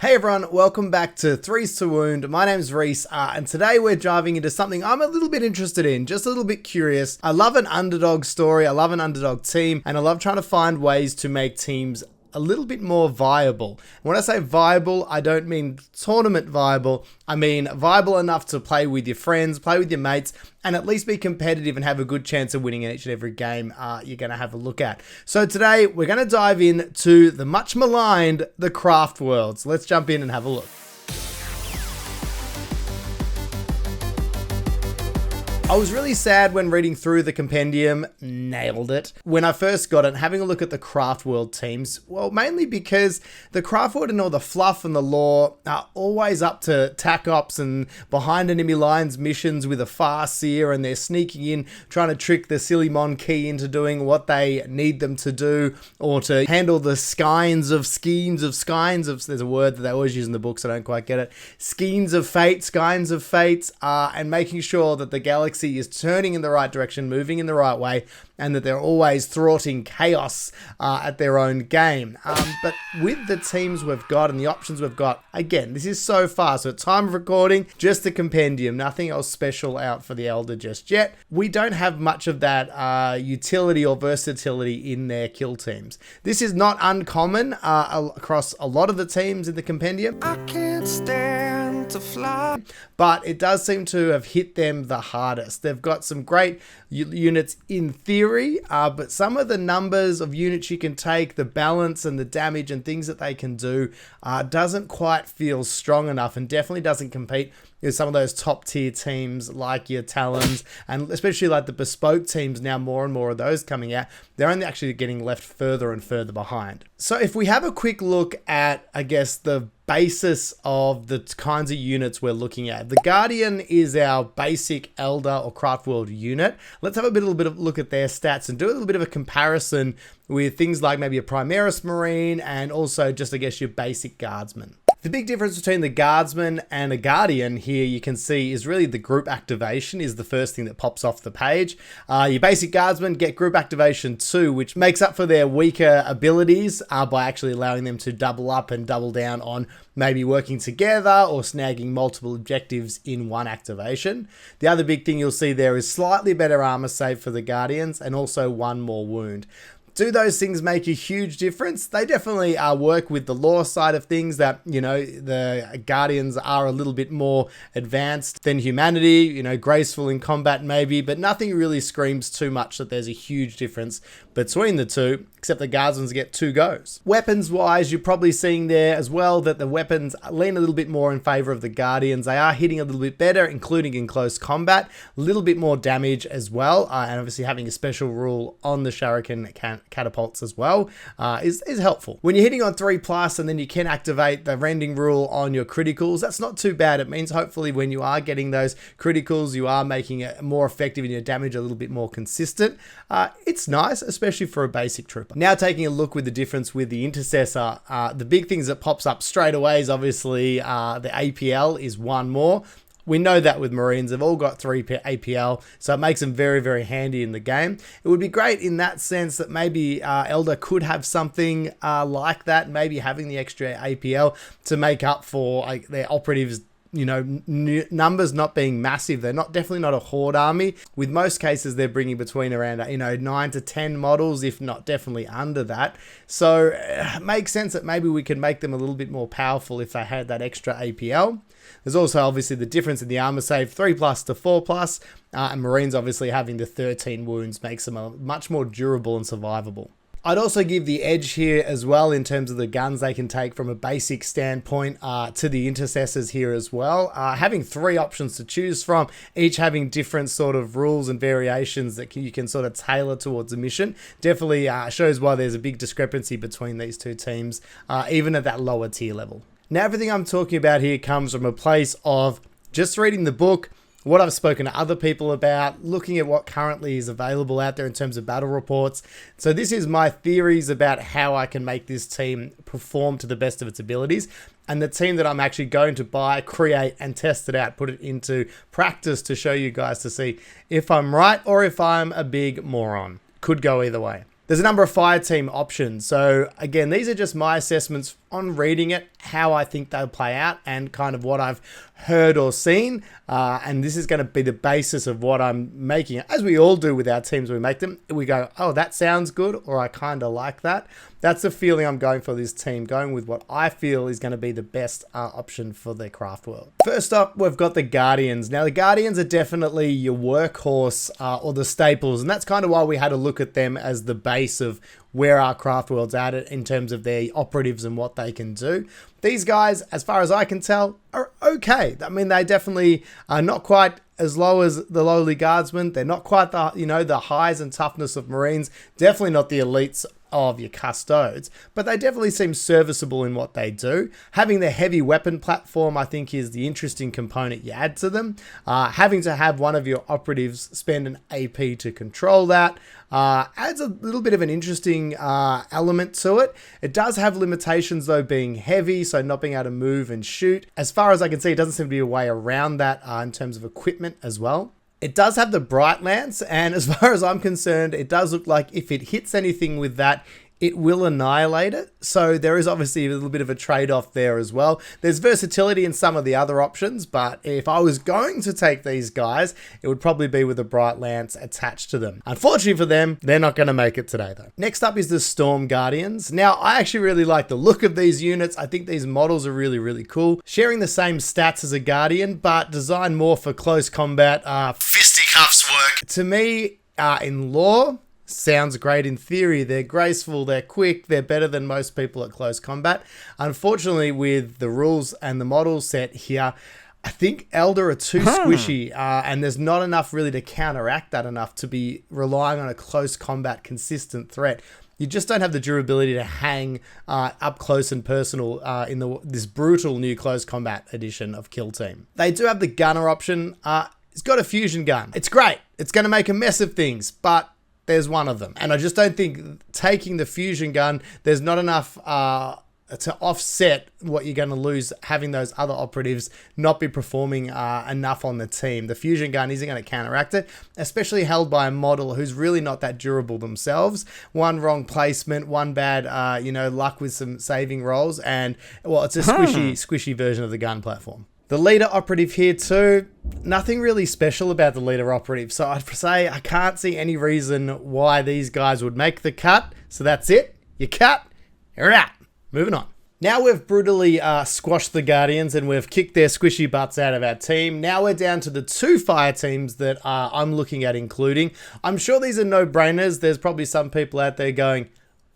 Hey everyone, welcome back to Threes to Wound. My name's Reese, and today we're diving into something I'm a little bit interested in, just a little bit curious. I love an underdog story, I love an underdog team, and I love trying to find ways to make teams a little bit more viable. When I say viable, I don't mean tournament viable. I mean viable enough to play with your friends, play with your mates, and at least be competitive and have a good chance of winning in each and every game you're going to have a look at. So today, we're going to dive into the much maligned, the Craftworlds. Let's jump in and have a look. I was really sad when reading through the compendium, nailed it, when I first got it, having a look at the Craftworld teams. Well, mainly because the Craftworld and all the fluff and the lore are always up to tac ops and behind enemy lines missions with a Farseer, and they're sneaking in, trying to trick the silly Mon Key into doing what they need them to do, or to handle the schemes of, there's a word that they always use in the books, I don't quite get it, skeins of fate, and making sure that the galaxy is turning in the right direction, moving in the right way, and that they're always thwarting chaos at their own game. But with the teams we've got and the options we've got, again, this is so far. So at time of recording, just a compendium, nothing else special out for the Eldar just yet. We don't have much of that utility or versatility in their kill teams. This is not uncommon across a lot of the teams in the compendium. I can't stand to fly. But it does seem to have hit them the hardest. They've got some great units in theory, but some of the numbers of units you can take, the balance and the damage and things that they can do doesn't quite feel strong enough, and definitely doesn't compete with some of those top tier teams like your Talons, and especially like the bespoke teams. Now more and more of those coming out, they're only actually getting left further and further behind. So if we have a quick look at, I guess, the basis of the kinds of units we're looking at. The Guardian is our basic Eldar or Craftworld unit. Let's have a little bit of look at their stats and do a little bit of a comparison with things like maybe a Primaris Marine and also just, I guess, your basic Guardsmen. The big difference between the Guardsman and a Guardian here, you can see, is really the group activation is the first thing that pops off the page. Your basic Guardsmen get group activation 2, which makes up for their weaker abilities by actually allowing them to double up and double down on maybe working together or snagging multiple objectives in one activation. The other big thing you'll see there is slightly better armor save for the Guardians and also one more wound. Do those things make a huge difference? They definitely work with the lore side of things, that, you know, the Guardians are a little bit more advanced than humanity, you know, graceful in combat maybe, but nothing really screams too much that there's a huge difference between the two, except the Guardsmen get 2 goes. Weapons wise, you're probably seeing there as well that the weapons lean a little bit more in favor of the Guardians. They are hitting a little bit better, including in close combat, a little bit more damage as well, and obviously having a special rule on the Shuriken catapults as well is helpful. When you're hitting on 3+ and then you can activate the rending rule on your criticals, that's not too bad. It means hopefully when you are getting those criticals, you are making it more effective and your damage a little bit more consistent. It's nice, especially for a basic trooper. Now taking a look with the difference with the Intercessor, the big things that pops up straight away is obviously the APL is 1 more. We know that with Marines, they've all got 3 APL, so it makes them very, very handy in the game. It would be great in that sense that maybe Eldar could have something like that, maybe having the extra APL to make up for their operatives, you know, numbers not being massive. They're definitely not a horde army. With most cases, they're bringing between around, 9 to 10 models, if not definitely under that. So it makes sense that maybe we can make them a little bit more powerful if they had that extra APL. There's also obviously the difference in the armor save, 3+ to 4+, and Marines obviously having the 13 wounds makes them much more durable and survivable. I'd also give the edge here as well in terms of the guns they can take from a basic standpoint to the Intercessors here as well. Having 3 options to choose from, each having different sort of rules and variations that you can sort of tailor towards a mission, definitely shows why there's a big discrepancy between these two teams, even at that lower tier level. Now, everything I'm talking about here comes from a place of just reading the book, what I've spoken to other people about, looking at what currently is available out there in terms of battle reports. So this is my theories about how I can make this team perform to the best of its abilities, and the team that I'm actually going to buy, create, and test it out, put it into practice to show you guys to see if I'm right or if I'm a big moron. Could go either way. There's a number of fire team options. So again, these are just my assessments on reading it, how I think they'll play out, and kind of what I've heard or seen. And this is going to be the basis of what I'm making. As we all do with our teams, we make them. We go, oh, that sounds good, or I kind of like that. That's the feeling I'm going for this team, going with what I feel is going to be the best option for the craft world. First up, we've got the Guardians. Now, the Guardians are definitely your workhorse or the staples, and that's kind of why we had to look at them as the base of where our craft world's at in terms of their operatives and what they can do. These guys, as far as I can tell, are okay. I mean, they definitely are not quite as low as the lowly Guardsmen. They're not quite the, the highs and toughness of Marines. Definitely not the elites of your custodes, but they definitely seem serviceable in what they do. Having the heavy weapon platform, I think, is the interesting component you add to them. Having to have one of your operatives spend an AP to control that adds a little bit of an interesting element to it. It does have limitations though, being heavy, so not being able to move and shoot. As far as I can see, it doesn't seem to be a way around that in terms of equipment as well. It does have the Bright Lance, and as far as I'm concerned, it does look like if it hits anything with that, it will annihilate it. So there is obviously a little bit of a trade-off there as well. There's versatility in some of the other options, but if I was going to take these guys, it would probably be with a Bright Lance attached to them. Unfortunately for them, they're not going to make it today though. Next up is the Storm Guardians. Now, I actually really like the look of these units. I think these models are really, really cool. Sharing the same stats as a Guardian, but designed more for close combat, fisticuffs work. To me, in lore, sounds great in theory. They're graceful, they're quick, they're better than most people at close combat. Unfortunately, with the rules and the model set here, I think Eldar are too squishy, and there's not enough really to counteract that enough to be relying on a close combat consistent threat. You just don't have the durability to hang up close and personal in this brutal new close combat edition of Kill Team. They do have the gunner option. It's got a fusion gun. It's great. It's going to make a mess of things, but there's one of them. And I just don't think taking the fusion gun, there's not enough to offset what you're going to lose having those other operatives not be performing enough on the team. The fusion gun isn't going to counteract it, especially held by a model who's really not that durable themselves. One wrong placement, one bad, luck with some saving rolls, and well, it's a squishy version of the gun platform. The leader operative here too, nothing really special about the leader operative. So I'd say I can't see any reason why these guys would make the cut. So that's it. You cut, you're out. Moving on. Now we've brutally squashed the Guardians and we've kicked their squishy butts out of our team. Now we're down to the two fire teams that I'm looking at including. I'm sure these are no-brainers. There's probably some people out there going,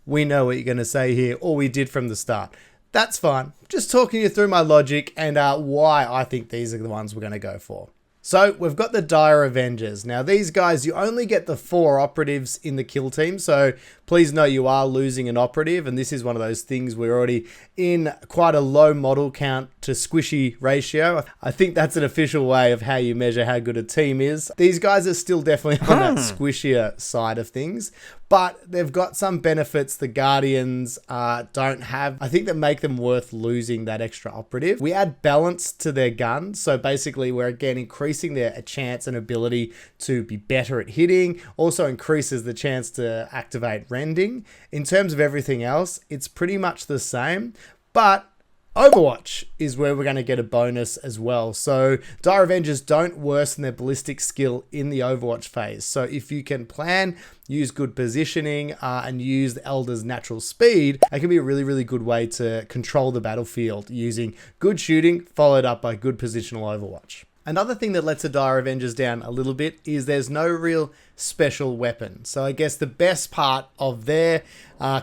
we know what you're going to say here, or we did from the start. That's fine. Just talking you through my logic and why I think these are the ones we're going to go for. So we've got the Dire Avengers. Now these guys, you only get the 4 operatives in the kill team. So please know you are losing an operative. And this is one of those things we're already in quite a low model count to squishy ratio. I think that's an official way of how you measure how good a team is. These guys are still definitely on that squishier side of things. But they've got some benefits the Guardians don't have, I think, that make them worth losing that extra operative. We add balance to their guns. So basically, we're again increasing their chance and ability to be better at hitting. Also increases the chance to activate rending. In terms of everything else, it's pretty much the same. But Overwatch is where we're going to get a bonus as well. So Dire Avengers don't worsen their ballistic skill in the Overwatch phase. So if you can plan, use good positioning, and use the Eldar's natural speed, it can be a really, really good way to control the battlefield using good shooting followed up by good positional Overwatch. Another thing that lets the Dire Avengers down a little bit is there's no real special weapon. So I guess the best part of their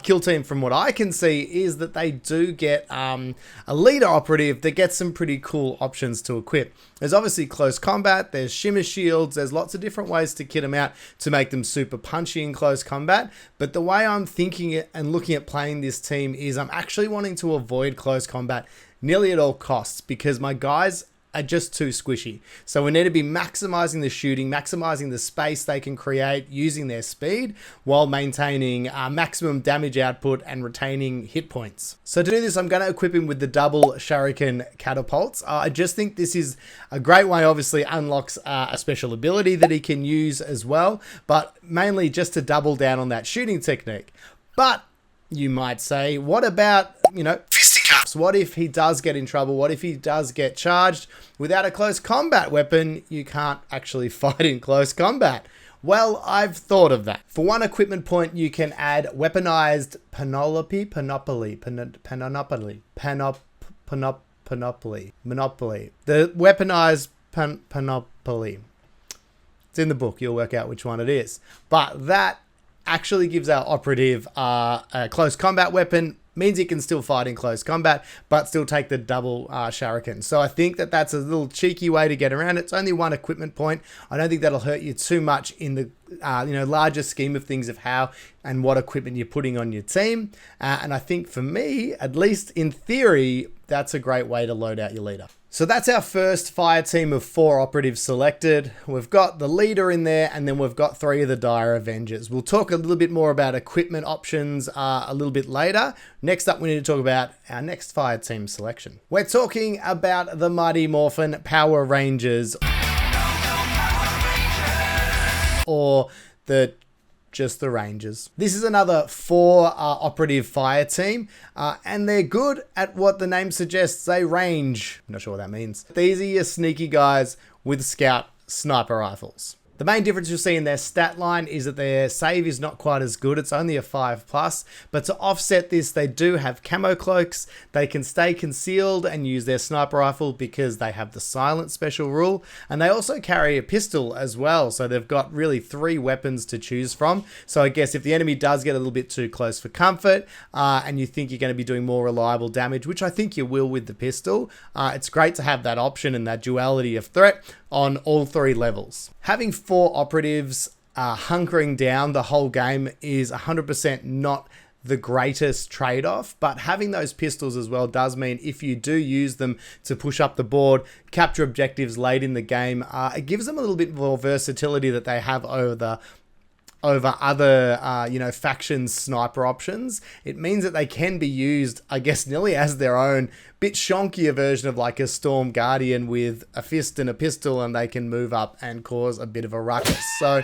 kill team, from what I can see, is that they do get a leader operative that gets some pretty cool options to equip. There's obviously close combat, there's shimmer shields, there's lots of different ways to kit them out to make them super punchy in close combat. But the way I'm thinking it and looking at playing this team is I'm actually wanting to avoid close combat nearly at all costs, because my guys are just too squishy. So we need to be maximizing the shooting, maximizing the space they can create using their speed while maintaining maximum damage output and retaining hit points. So to do this, I'm going to equip him with the double shuriken catapults. I just think this is a great way, obviously unlocks a special ability that he can use as well, but mainly just to double down on that shooting technique. But you might say, what about, fisticuffs? What if he does get in trouble? What if he does get charged? Without a close combat weapon, you can't actually fight in close combat. Well, I've thought of that. For 1 equipment point, you can add weaponized Monopoly. The weaponized Monopoly. It's in the book. You'll work out which one it is. But that actually gives our operative a close combat weapon, means he can still fight in close combat, but still take the double shuriken. So I think that that's a little cheeky way to get around it. It's only 1 equipment point. I don't think that'll hurt you too much in the larger scheme of things of how and what equipment you're putting on your team. And I think for me, at least in theory, that's a great way to load out your leader. So that's our first fire team of 4 operatives selected. We've got the leader in there, and then we've got 3 of the dire Avengers. We'll talk a little bit more about equipment options a little bit later. Next up, we need to talk about our next fire team selection. We're talking about the Mighty Morphin Power Rangers, or just the Rangers. This is another 4 operative fire team, and they're good at what the name suggests. They range. I'm not sure what that means. These are your sneaky guys with scout sniper rifles. The main difference you'll see in their stat line is that their save is not quite as good. It's only a 5+, but to offset this, they do have camo cloaks. They can stay concealed and use their sniper rifle because they have the silent special rule. And they also carry a pistol as well. So they've got really 3 weapons to choose from. So I guess if the enemy does get a little bit too close for comfort, and you think you're going to be doing more reliable damage, which I think you will with the pistol, it's great to have that option and that duality of threat on all 3 levels. Having 4 operatives hunkering down the whole game is 100% not the greatest trade-off, but having those pistols as well does mean if you do use them to push up the board, capture objectives late in the game, it gives them a little bit more versatility that they have over other, factions sniper options. It means that they can be used, I guess, nearly as their own bit shonkier version of like a Storm Guardian with a fist and a pistol, and they can move up and cause a bit of a ruckus. So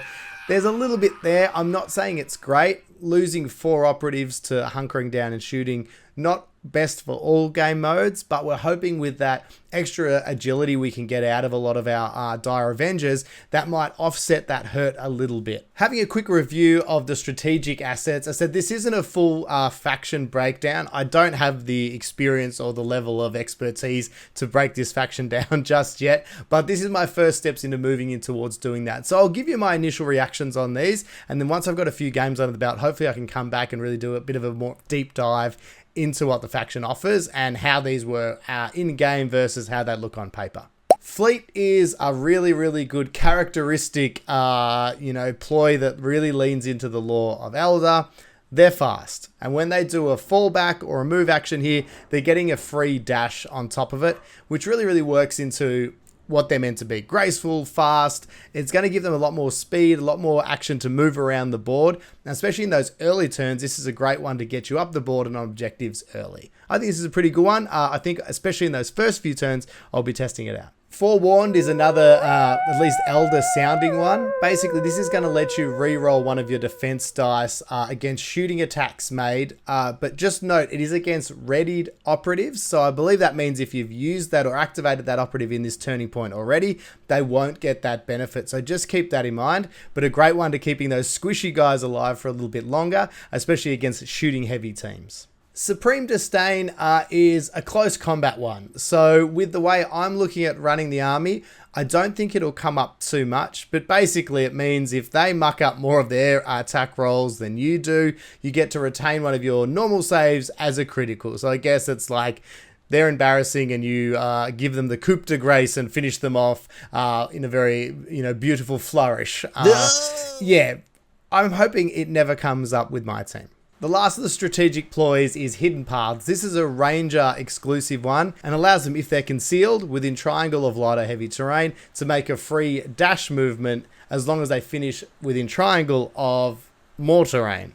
there's a little bit there. I'm not saying it's great. Losing 4 operatives to hunkering down and shooting, not best for all game modes, but we're hoping with that extra agility we can get out of a lot of our dire Avengers, that might offset that hurt a little bit. Having a quick review of the strategic assets. I said this isn't a full faction breakdown. I don't have the experience or the level of expertise to break this faction down just yet, but this is my first steps into moving in towards doing that. So I'll give you my initial reactions on these, and then once I've got a few games under the belt, hopefully I can come back and really do a bit of a more deep dive into what the faction offers and how these were in game versus how they look on paper. Fleet is a really, really good characteristic, ploy that really leans into the lore of Eldar. They're fast, and when they do a fallback or a move action here, they're getting a free dash on top of it, which really, really works into what they're meant to be. Graceful, fast. It's going to give them a lot more speed, a lot more action to move around the board. And especially in those early turns, this is a great one to get you up the board and on objectives early. I think this is a pretty good one. I think especially in those first few turns, I'll be testing it out. Forewarned is another, at least Eldar sounding one. Basically, this is going to let you re-roll one of your defense dice against shooting attacks made. But just note, it is against readied operatives. So I believe that means if you've used that or activated that operative in this turning point already, they won't get that benefit. So just keep that in mind. But a great one to keeping those squishy guys alive for a little bit longer, especially against shooting heavy teams. Supreme Disdain is a close combat one. So with the way I'm looking at running the army, I don't think it'll come up too much, but basically it means if they muck up more of their attack rolls than you do, you get to retain one of your normal saves as a critical. So I guess it's like they're embarrassing and you give them the coup de grace and finish them off in a very, beautiful flourish. Yeah, I'm hoping it never comes up with my team. The last of the strategic ploys is Hidden Paths. This is a ranger exclusive one and allows them, if they're concealed within triangle of light or heavy terrain, to make a free dash movement as long as they finish within triangle of more terrain.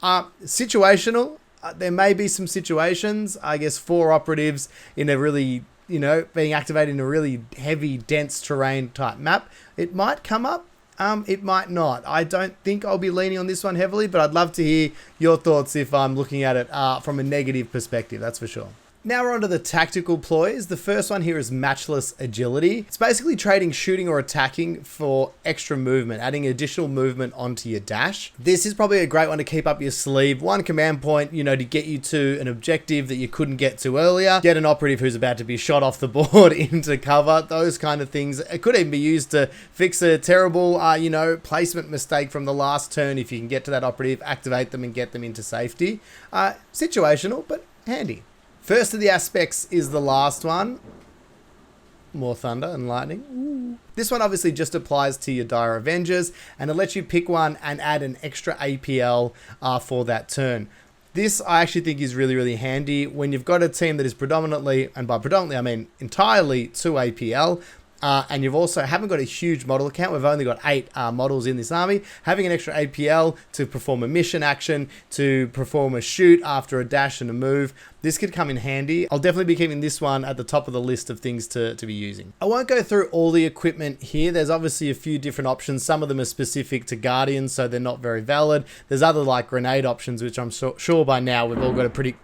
Situational. There may be some situations, I guess 4 operatives in a really, being activated in a really heavy, dense terrain type map. It might come up. It might not. I don't think I'll be leaning on this one heavily, but I'd love to hear your thoughts if I'm looking at it from a negative perspective, that's for sure. Now we're on to the tactical ploys. The first one here is Matchless Agility. It's basically trading shooting or attacking for extra movement, adding additional movement onto your dash. This is probably a great one to keep up your sleeve. One command point, to get you to an objective that you couldn't get to earlier. Get an operative who's about to be shot off the board into cover. Those kind of things. It could even be used to fix a terrible, placement mistake from the last turn. If you can get to that operative, activate them and get them into safety. Situational, but handy. First of the aspects is the last one. More thunder and lightning. Ooh. This one obviously just applies to your dire Avengers, and it lets you pick one and add an extra APL for that turn. This I actually think is really, really handy when you've got a team that is predominantly, and by predominantly I mean entirely 2 APL, and you've also haven't got a huge model account. We've only got 8 models in this army. Having an extra APL to perform a mission action, to perform a shoot after a dash and a move, this could come in handy. I'll definitely be keeping this one at the top of the list of things to be using. I won't go through all the equipment here. There's obviously a few different options. Some of them are specific to Guardians, so they're not very valid. There's other like grenade options, which I'm sure by now we've all got a pretty...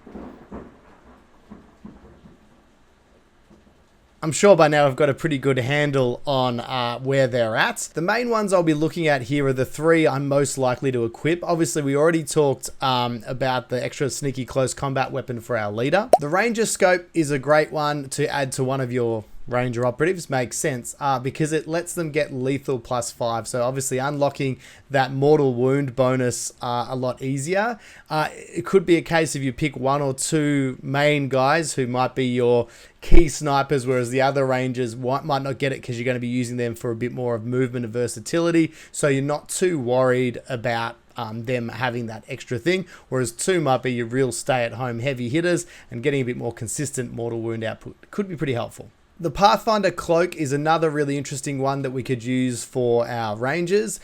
I'm sure by now I've got a pretty good handle on where they're at. The main ones I'll be looking at here are the 3 I'm most likely to equip. Obviously, we already talked about the extra sneaky close combat weapon for our leader. The Ranger Scope is a great one to add to one of your Ranger operatives. Makes sense because it lets them get lethal +5. So obviously unlocking that mortal wound bonus a lot easier. It could be a case if you pick 1 or 2 main guys who might be your key snipers, whereas the other Rangers might not get it because you're going to be using them for a bit more of movement and versatility. So you're not too worried about them having that extra thing, whereas 2 might be your real stay-at-home heavy hitters, and getting a bit more consistent mortal wound output could be pretty helpful. The Pathfinder Cloak is another really interesting one that we could use for our Rangers,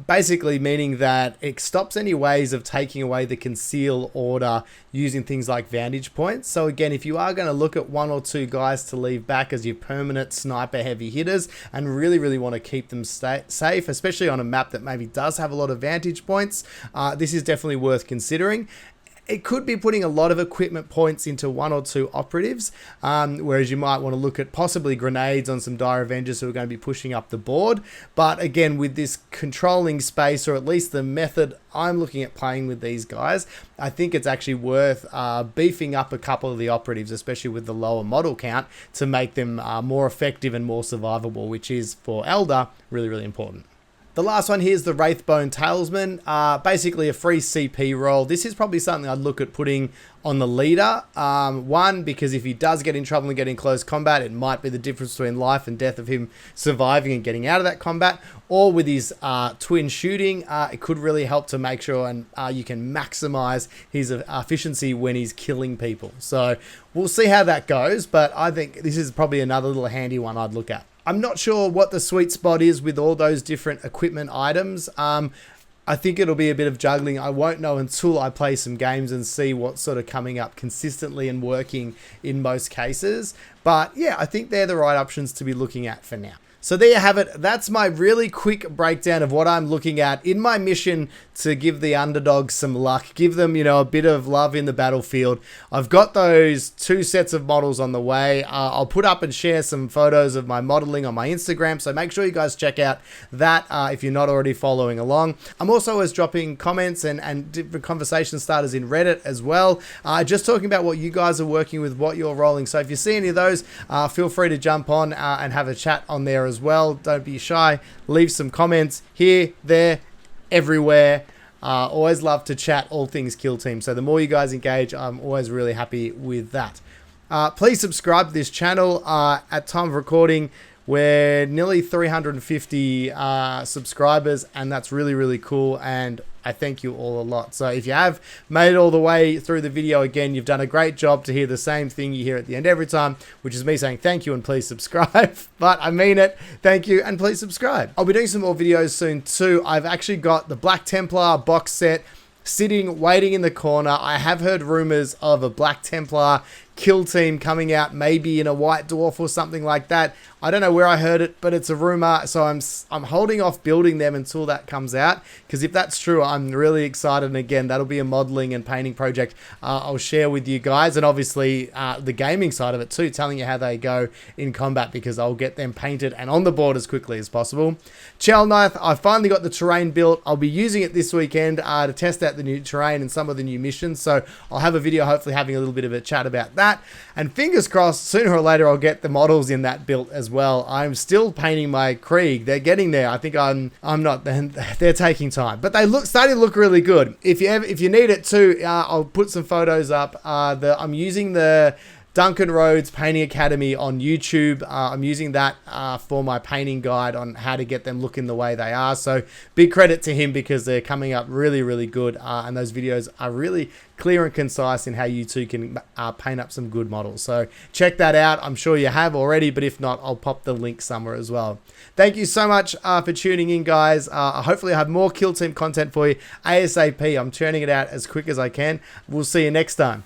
basically meaning that it stops any ways of taking away the conceal order using things like vantage points. So again, if you are going to look at 1 or 2 guys to leave back as your permanent sniper heavy hitters and really, really want to keep them safe, especially on a map that maybe does have a lot of vantage points, this is definitely worth considering. It could be putting a lot of equipment points into 1 or 2 operatives, whereas you might want to look at possibly grenades on some dire Avengers who are going to be pushing up the board. But again, with this controlling space, or at least the method I'm looking at playing with these guys, I think it's actually worth beefing up a couple of the operatives, especially with the lower model count, to make them more effective and more survivable, which is, for Eldar, really, really important. The last one here is the Wraithbone Talesman, basically a free CP roll. This is probably something I'd look at putting on the leader. One, because if he does get in trouble and get in close combat, it might be the difference between life and death of him surviving and getting out of that combat. Or with his twin shooting, it could really help to make sure and you can maximize his efficiency when he's killing people. So we'll see how that goes, but I think this is probably another little handy one I'd look at. I'm not sure what the sweet spot is with all those different equipment items. I think it'll be a bit of juggling. I won't know until I play some games and see what's sort of coming up consistently and working in most cases. But yeah, I think they're the right options to be looking at for now. So there you have it. That's my really quick breakdown of what I'm looking at in my mission to give the underdogs some luck, give them, a bit of love in the battlefield. I've got those 2 sets of models on the way. I'll put up and share some photos of my modeling on my Instagram, so make sure you guys check out that if you're not already following along. I'm also always dropping comments and different conversation starters in Reddit as well, just talking about what you guys are working with, what you're rolling. So if you see any of those, feel free to jump on and have a chat on there as well. Don't be shy. Leave some comments here, there, everywhere. Always love to chat all things Kill Team. So the more you guys engage, I'm always really happy with that. Please subscribe to this channel. At time of recording, we're nearly 350 subscribers, and that's really, really cool. And I thank you all a lot. So if you have made it all the way through the video, again, you've done a great job to hear the same thing you hear at the end every time, which is me saying thank you and please subscribe. But I mean it. Thank you and please subscribe. I'll be doing some more videos soon too. I've actually got the Black Templar box set sitting, waiting in the corner. I have heard rumors of a Black Templar kill team coming out, maybe in a White Dwarf or something like that. I don't know where I heard it, but it's a rumor, so I'm holding off building them until that comes out, because if that's true, I'm really excited, and again, that'll be a modeling and painting project I'll share with you guys, and obviously the gaming side of it too, telling you how they go in combat, because I'll get them painted and on the board as quickly as possible. Chelnath, I finally got the terrain built. I'll be using it this weekend to test out the new terrain and some of the new missions, so I'll have a video hopefully having a little bit of a chat about that, and fingers crossed, sooner or later I'll get the models in that built as well. I'm still painting my Kreig. They're getting there. I think I'm not. They're taking time, but they starting to look really good. If you need it too, I'll put some photos up. I'm using the Duncan Rhodes Painting Academy on YouTube. I'm using that for my painting guide on how to get them looking the way they are. So big credit to him, because they're coming up really, really good. And those videos are really clear and concise in how you two can paint up some good models. So check that out. I'm sure you have already, but if not, I'll pop the link somewhere as well. Thank you so much for tuning in, guys. Hopefully I have more Kill Team content for you ASAP. I'm churning it out as quick as I can. We'll see you next time.